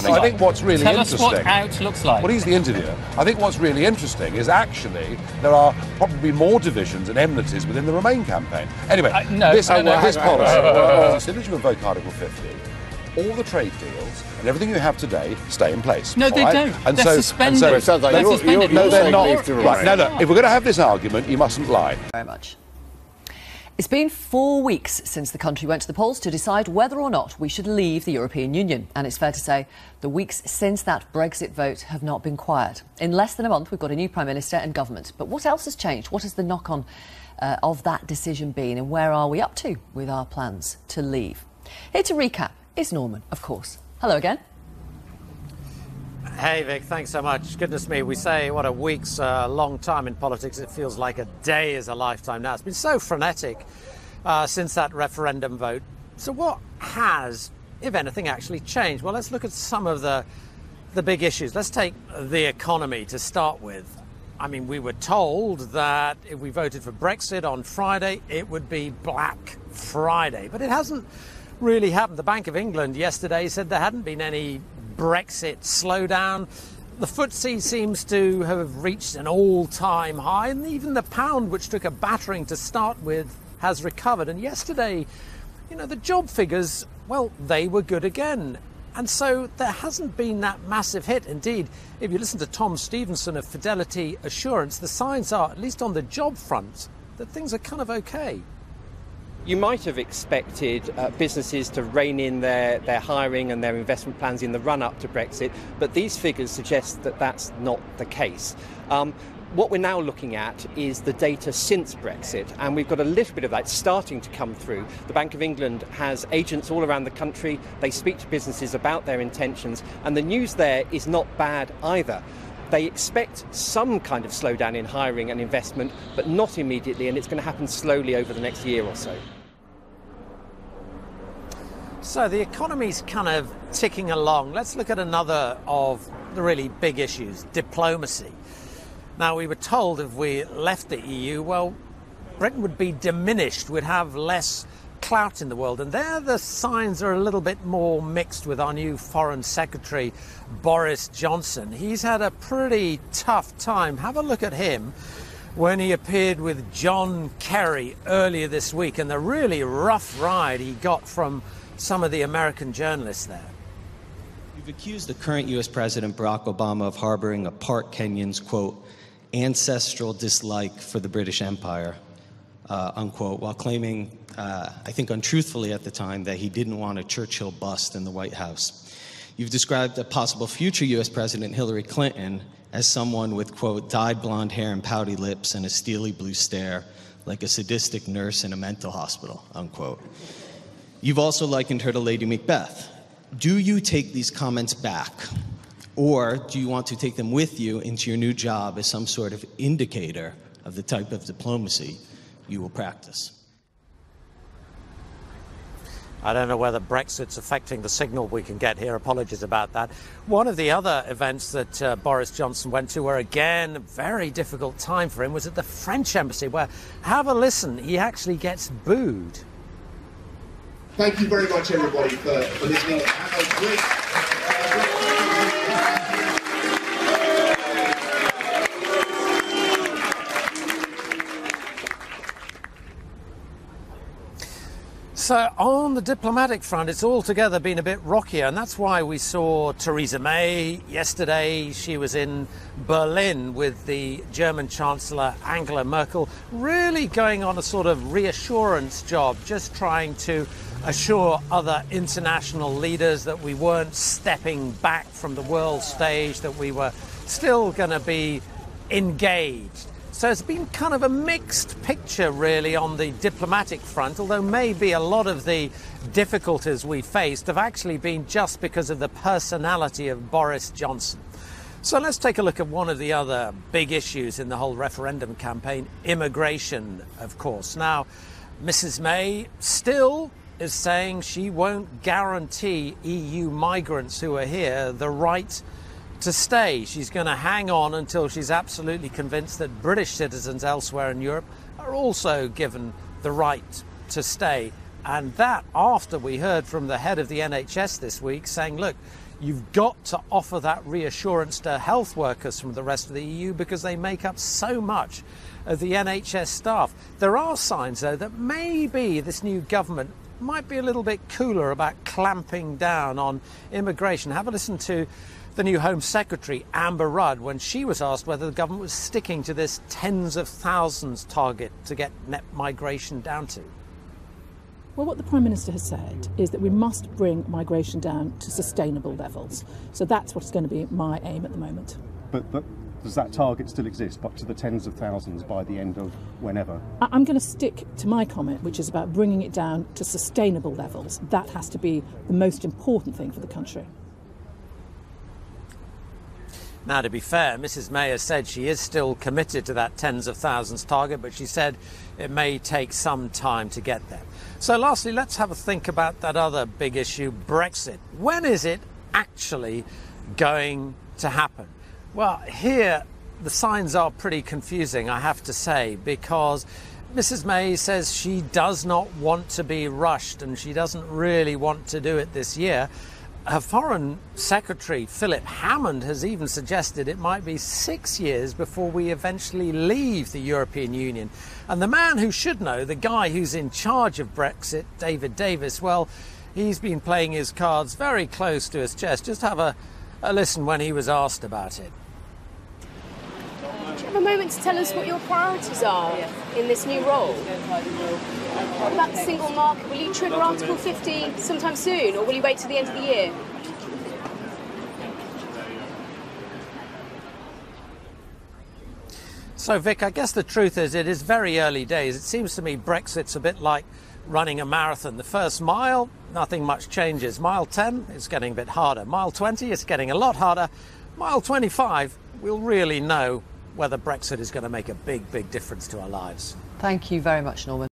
I think what's really interesting... Tell us what out looks like. Well, he's the interviewer. I think what's really interesting is actually there are probably more divisions and enmities within the Remain campaign. Anyway, this policy, as soon as you invoke Article 50, all the trade deals and everything you have today stay in place. No, they don't. And they're suspended. And so, it sounds like no, they're not. Right, no, if we're going to have this argument, you mustn't lie. Very much. It's been 4 weeks since the country went to the polls to decide whether or not we should leave the European Union. And it's fair to say the weeks since that Brexit vote have not been quiet. In less than a month, we've got a new Prime Minister and government. But what else has changed? What has the knock-on of that decision been? And where are we up to with our plans to leave? Here to recap is Norman, of course. Hello again. Hey, Vic, thanks so much. Goodness me, we say what a week's a long time in politics. It feels like a day is a lifetime now. It's been so frenetic since that referendum vote. So what has, if anything, actually changed? Well, let's look at some of the big issues. Let's take the economy to start with. I mean, we were told that if we voted for Brexit on Friday, it would be Black Friday. But it hasn't really happened. The Bank of England yesterday said there hadn't been any Brexit slowdown. The FTSE seems to have reached an all-time high, and even the pound, which took a battering to start with, has recovered. And yesterday, the job figures, well, they were good again. And so there hasn't been that massive hit. Indeed, if you listen to Tom Stevenson of Fidelity Assurance, the signs are, at least on the job front, that things are kind of okay. You might have expected businesses to rein in their hiring and their investment plans in the run-up to Brexit, but these figures suggest that that's not the case. What we're now looking at is the data since Brexit, and we've got a little bit of that starting to come through. The Bank of England has agents all around the country. They speak to businesses about their intentions, and the news there is not bad either. They expect some kind of slowdown in hiring and investment, but not immediately, and it's going to happen slowly over the next year or so. So the economy's kind of ticking along. Let's look at another of the really big issues, diplomacy. Now, we were told if we left the EU, well, Britain would be diminished, would have less clout in the world. And there the signs are a little bit more mixed with our new Foreign Secretary, Boris Johnson. He's had a pretty tough time. Have a look at him when he appeared with John Kerry earlier this week, and the really rough ride he got from some of the American journalists there. You've accused the current U.S. President Barack Obama of harboring a part Kenyan's, quote, ancestral dislike for the British Empire, unquote, while claiming, I think untruthfully at the time, that he didn't want a Churchill bust in the White House. You've described a possible future U.S. President Hillary Clinton as someone with, quote, dyed blonde hair and pouty lips and a steely blue stare, like a sadistic nurse in a mental hospital, unquote. You've also likened her to Lady Macbeth. Do you take these comments back, or do you want to take them with you into your new job as some sort of indicator of the type of diplomacy you will practice? I don't know whether Brexit's affecting the signal we can get here. Apologies about that. One of the other events that Boris Johnson went to, where again, a very difficult time for him, was at the French embassy, where, have a listen, he actually gets booed. Thank you very much, everybody, for listening. Have a great... So on the diplomatic front, it's altogether been a bit rockier, and that's why we saw Theresa May yesterday. She was in Berlin with the German Chancellor Angela Merkel, really going on a sort of reassurance job, just trying to assure other international leaders that we weren't stepping back from the world stage, that we were still going to be engaged. So it's been kind of a mixed picture, really, on the diplomatic front, although maybe a lot of the difficulties we faced have actually been just because of the personality of Boris Johnson. So let's take a look at one of the other big issues in the whole referendum campaign, immigration, of course. Now, Mrs. May still is saying she won't guarantee EU migrants who are here the right to stay. She's going to hang on until she's absolutely convinced that British citizens elsewhere in Europe are also given the right to stay. And that after we heard from the head of the NHS this week saying, look, you've got to offer that reassurance to health workers from the rest of the EU because they make up so much of the NHS staff. There are signs, though, that maybe this new government might be a little bit cooler about clamping down on immigration. Have a listen to the new Home Secretary, Amber Rudd, when she was asked whether the government was sticking to this tens of thousands target to get net migration down to. Well, what the Prime Minister has said is that we must bring migration down to sustainable levels. So that's what's going to be my aim at the moment. But does that target still exist, but to the tens of thousands by the end of whenever? I'm going to stick to my comment, which is about bringing it down to sustainable levels. That has to be the most important thing for the country. Now, to be fair, Mrs May has said she is still committed to that tens of thousands target, but she said it may take some time to get there. So lastly, let's have a think about that other big issue, Brexit. When is it actually going to happen? Well, here the signs are pretty confusing, I have to say, because Mrs May says she does not want to be rushed and she doesn't really want to do it this year. Her Foreign Secretary, Philip Hammond, has even suggested it might be 6 years before we eventually leave the European Union. And the man who should know, the guy who's in charge of Brexit, David Davis, well, he's been playing his cards very close to his chest. Just have a listen when he was asked about it. Do you have a moment to tell us what your priorities are in this new role? What about the single market? Will you trigger Article 50 sometime soon, or will you wait till the end of the year? So, Vic, I guess the truth is it is very early days. It seems to me Brexit's a bit like running a marathon. The first mile, nothing much changes. Mile 10, it's getting a bit harder. Mile 20, it's getting a lot harder. Mile 25, we'll really know whether Brexit is going to make a big, big difference to our lives. Thank you very much, Norman.